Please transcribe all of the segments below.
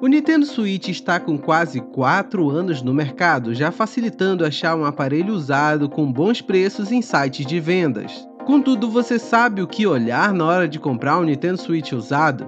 O Nintendo Switch está com quase 4 anos no mercado, já facilitando achar um aparelho usado com bons preços em sites de vendas. Contudo, você sabe o que olhar na hora de comprar um Nintendo Switch usado?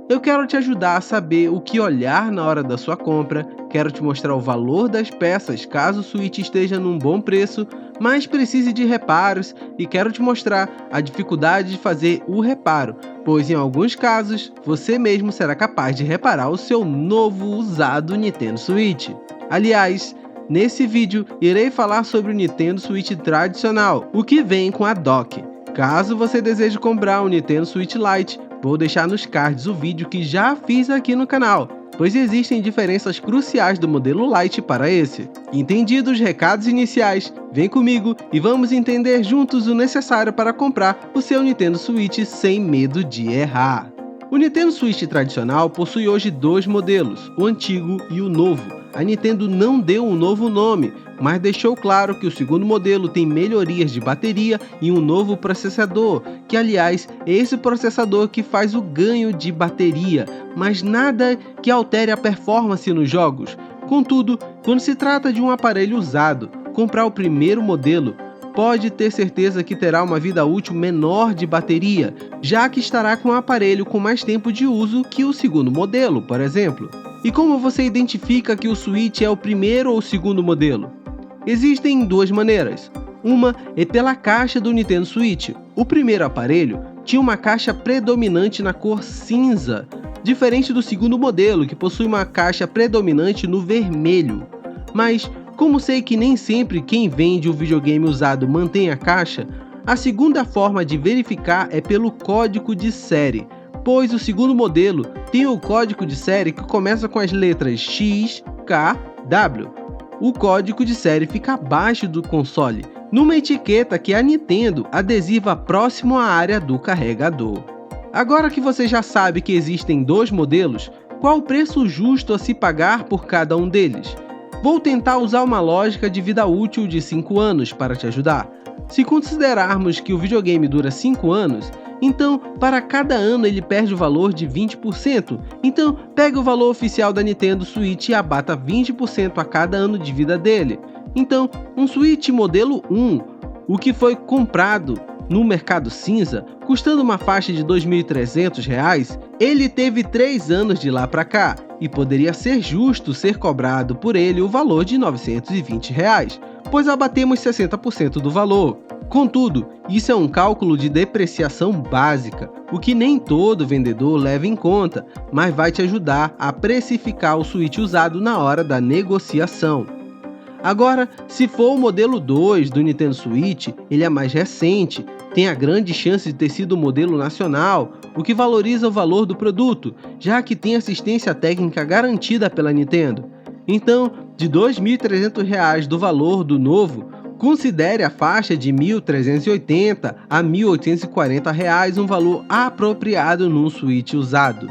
Eu quero te ajudar a saber o que olhar na hora da sua compra, quero te mostrar o valor das peças caso o Switch esteja num bom preço, mas precise de reparos, e quero te mostrar a dificuldade de fazer o reparo, pois em alguns casos você mesmo será capaz de reparar o seu novo usado Nintendo Switch. Aliás, nesse vídeo irei falar sobre o Nintendo Switch tradicional, o que vem com a dock. Caso você deseje comprar um Nintendo Switch Lite, vou deixar nos cards o vídeo que já fiz aqui no canal, pois existem diferenças cruciais do modelo Lite para esse. Entendidos os recados iniciais, vem comigo e vamos entender juntos o necessário para comprar o seu Nintendo Switch sem medo de errar. O Nintendo Switch tradicional possui hoje dois modelos, o antigo e o novo. A Nintendo não deu um novo nome, mas deixou claro que o segundo modelo tem melhorias de bateria e um novo processador, que aliás é esse processador que faz o ganho de bateria, mas nada que altere a performance nos jogos. Contudo, quando se trata de um aparelho usado, comprar o primeiro modelo pode ter certeza que terá uma vida útil menor de bateria, já que estará com o aparelho com mais tempo de uso que o segundo modelo, por exemplo. E como você identifica que o Switch é o primeiro ou o segundo modelo? Existem duas maneiras. Uma é pela caixa do Nintendo Switch. O primeiro aparelho tinha uma caixa predominante na cor cinza, diferente do segundo modelo, que possui uma caixa predominante no vermelho. Mas, como sei que nem sempre quem vende o videogame usado mantém a caixa, a segunda forma de verificar é pelo código de série, pois o segundo modelo tem o código de série que começa com as letras X, K, W. O código de série fica abaixo do console, numa etiqueta que a Nintendo adesiva próximo à área do carregador. Agora que você já sabe que existem dois modelos, qual o preço justo a se pagar por cada um deles? Vou tentar usar uma lógica de vida útil de 5 anos para te ajudar. Se considerarmos que o videogame dura 5 anos, então para cada ano ele perde o valor de 20%. Então pegue o valor oficial da Nintendo Switch e abata 20% a cada ano de vida dele. Então, um Switch modelo 1, o que foi comprado no mercado cinza, custando uma faixa de R$ 2.300, ele teve 3 anos de lá para cá, e poderia ser justo ser cobrado por ele o valor de R$ 920, pois abatemos 60% do valor. Contudo, isso é um cálculo de depreciação básica, o que nem todo vendedor leva em conta, mas vai te ajudar a precificar o Switch usado na hora da negociação. Agora, se for o modelo 2 do Nintendo Switch, ele é mais recente, tem a grande chance de ter sido o modelo nacional, o que valoriza o valor do produto, já que tem assistência técnica garantida pela Nintendo. Então, de R$ 2.300 do valor do novo, considere a faixa de R$ 1.380 a R$ 1.840 um valor apropriado num Switch usado.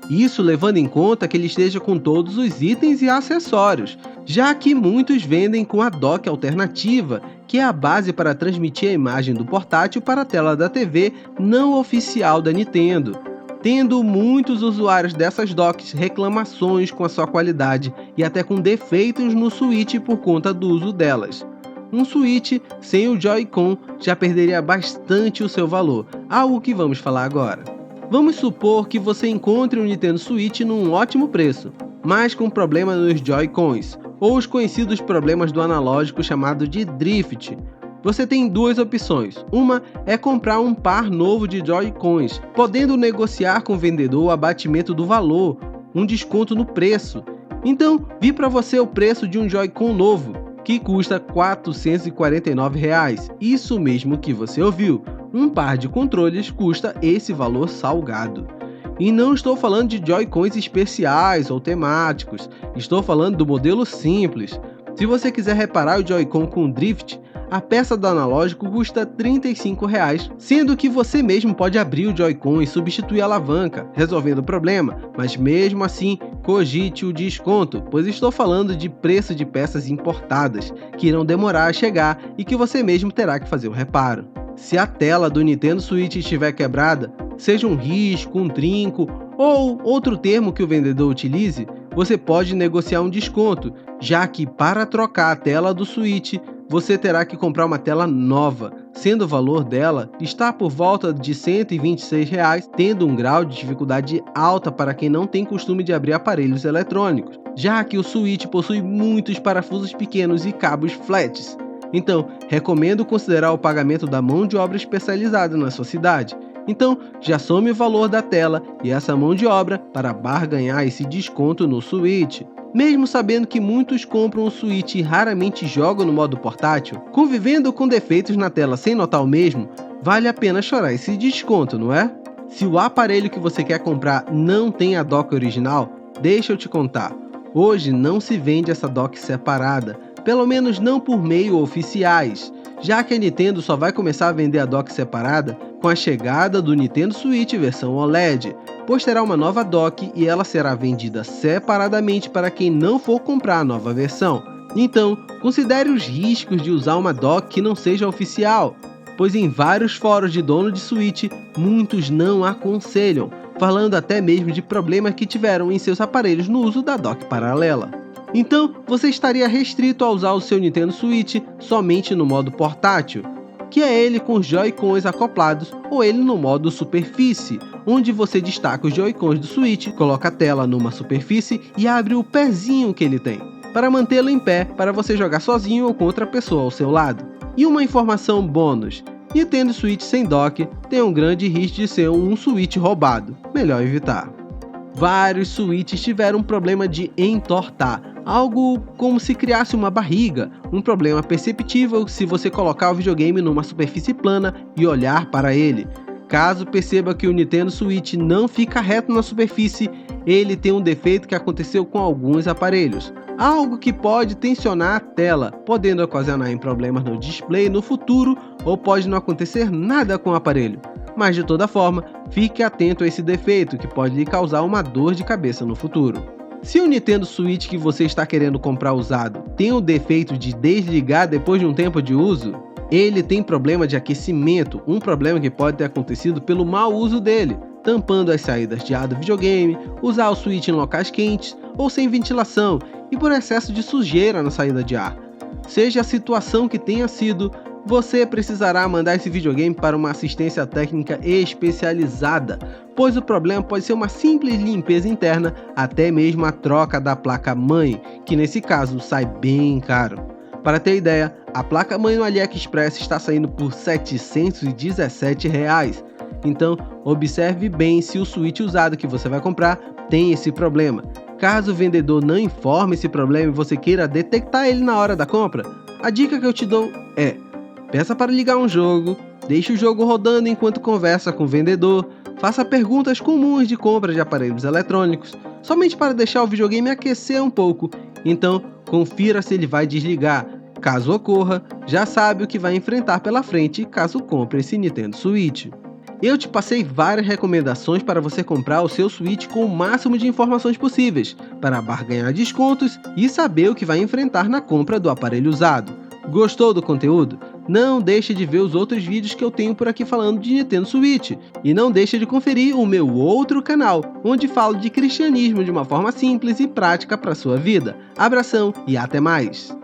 Isso levando em conta que ele esteja com todos os itens e acessórios, já que muitos vendem com a dock alternativa, que é a base para transmitir a imagem do portátil para a tela da TV não oficial da Nintendo, tendo muitos usuários dessas docks reclamações com a sua qualidade e até com defeitos no Switch por conta do uso delas. Um Switch sem o Joy-Con já perderia bastante o seu valor, algo que vamos falar agora. Vamos supor que você encontre um Nintendo Switch num ótimo preço, mas com problema nos Joy-Cons, ou os conhecidos problemas do analógico chamado de Drift. Você tem duas opções. Uma é comprar um par novo de Joy-Cons, podendo negociar com o vendedor o abatimento do valor, um desconto no preço. Então, vi para você o preço de um Joy-Con novo, que custa R$ 449. Isso mesmo que você ouviu. Um par de controles custa esse valor salgado. E não estou falando de Joy-Cons especiais ou temáticos, estou falando do modelo simples. Se você quiser reparar o Joy-Con com Drift, a peça do analógico custa R$ 35, sendo que você mesmo pode abrir o Joy-Con e substituir a alavanca, resolvendo o problema, mas mesmo assim cogite o desconto, pois estou falando de preço de peças importadas, que irão demorar a chegar e que você mesmo terá que fazer o reparo. Se a tela do Nintendo Switch estiver quebrada, seja um risco, um trinco ou outro termo que o vendedor utilize, você pode negociar um desconto, já que para trocar a tela do Switch, você terá que comprar uma tela nova, sendo o valor dela está por volta de R$ 126, tendo um grau de dificuldade alta para quem não tem costume de abrir aparelhos eletrônicos, já que o Switch possui muitos parafusos pequenos e cabos flats. Então, recomendo considerar o pagamento da mão de obra especializada na sua cidade. Então, já some o valor da tela e essa mão de obra para barganhar esse desconto no Switch. Mesmo sabendo que muitos compram o Switch e raramente jogam no modo portátil, convivendo com defeitos na tela sem notar o mesmo, vale a pena chorar esse desconto, não é? Se o aparelho que você quer comprar não tem a dock original, deixa eu te contar. Hoje não se vende essa dock separada, pelo menos não por meio oficiais, já que a Nintendo só vai começar a vender a dock separada com a chegada do Nintendo Switch versão OLED, pois terá uma nova dock e ela será vendida separadamente para quem não for comprar a nova versão. Então, considere os riscos de usar uma dock que não seja oficial, pois em vários fóruns de dono de Switch, muitos não aconselham, falando até mesmo de problemas que tiveram em seus aparelhos no uso da dock paralela. Então, você estaria restrito a usar o seu Nintendo Switch somente no modo portátil, que é ele com os Joy-Cons acoplados, ou ele no modo superfície, onde você destaca os Joy-Cons do Switch, coloca a tela numa superfície e abre o pezinho que ele tem, para mantê-lo em pé para você jogar sozinho ou com outra pessoa ao seu lado. E uma informação bônus: Nintendo Switch sem dock tem um grande risco de ser um Switch roubado, melhor evitar. Vários Switches tiveram um problema de entortar, algo como se criasse uma barriga, um problema perceptível se você colocar o videogame numa superfície plana e olhar para ele. Caso perceba que o Nintendo Switch não fica reto na superfície, ele tem um defeito que aconteceu com alguns aparelhos, algo que pode tensionar a tela, podendo ocasionar em problemas no display no futuro, ou pode não acontecer nada com o aparelho. Mas de toda forma, fique atento a esse defeito que pode lhe causar uma dor de cabeça no futuro. Se o Nintendo Switch que você está querendo comprar usado tem o defeito de desligar depois de um tempo de uso, ele tem problema de aquecimento, um problema que pode ter acontecido pelo mau uso dele, tampando as saídas de ar do videogame, usar o Switch em locais quentes ou sem ventilação e por excesso de sujeira na saída de ar. Seja a situação que tenha sido, você precisará mandar esse videogame para uma assistência técnica especializada, pois o problema pode ser uma simples limpeza interna, até mesmo a troca da placa-mãe, que nesse caso sai bem caro. Para ter ideia, a placa-mãe no AliExpress está saindo por R$ 717. Então, observe bem se o Switch usado que você vai comprar tem esse problema. Caso o vendedor não informe esse problema e você queira detectar ele na hora da compra, a dica que eu te dou é: peça para ligar um jogo, deixe o jogo rodando enquanto conversa com o vendedor, faça perguntas comuns de compra de aparelhos eletrônicos, somente para deixar o videogame aquecer um pouco. Então, confira se ele vai desligar. Caso ocorra, já sabe o que vai enfrentar pela frente caso compre esse Nintendo Switch. Eu te passei várias recomendações para você comprar o seu Switch com o máximo de informações possíveis, para barganhar descontos e saber o que vai enfrentar na compra do aparelho usado. Gostou do conteúdo? Não deixe de ver os outros vídeos que eu tenho por aqui falando de Nintendo Switch. E não deixe de conferir o meu outro canal, onde falo de cristianismo de uma forma simples e prática para a sua vida. Abração e até mais!